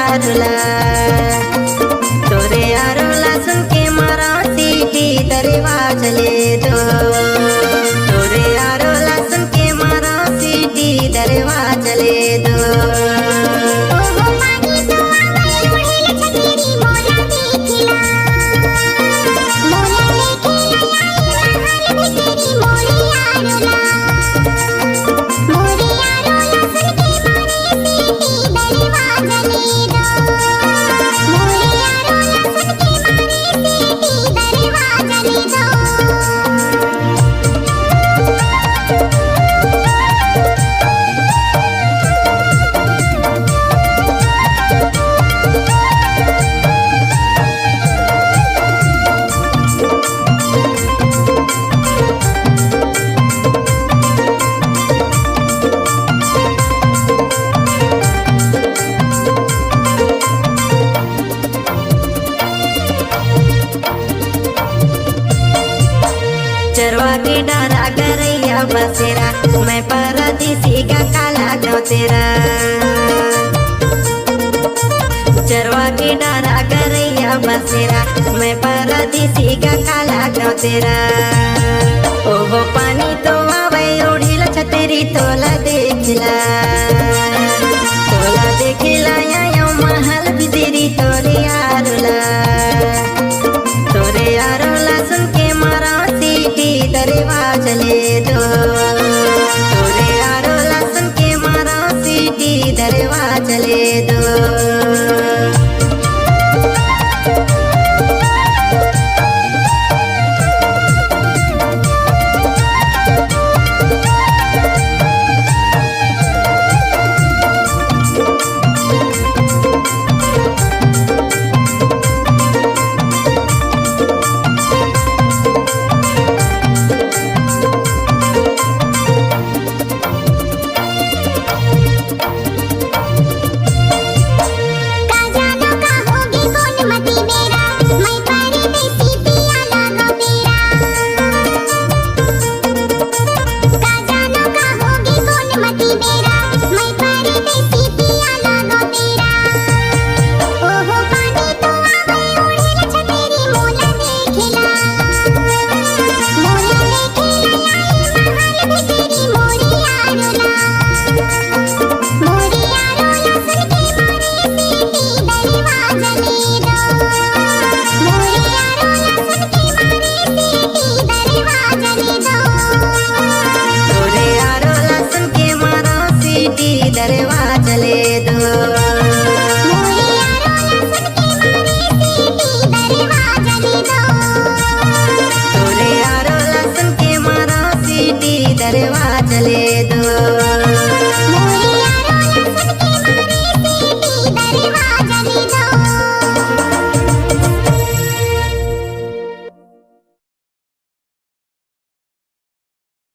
यारुला तोरे यारुला सुन के मारा सीटी दरवाज ले दो तोरे यारुला सुन के मारा सीटी दरवाज ले दो चरवा के डारा गरैया बसेरा मैं परदेसी का काला गाँव तेरा चरवा के डारा गरैया बसेरा मैं परदेसी का काला गाँव तेरा ओहो पानी तो आवे ओढ़िला छतेरी तोला देखिला या महल भी तेरी तोरे यारुला सुन के मारा सीटी दरवाज ले दो तोरे यारुला सुन के मारा सीटी दरवाज ले दो दरवाजा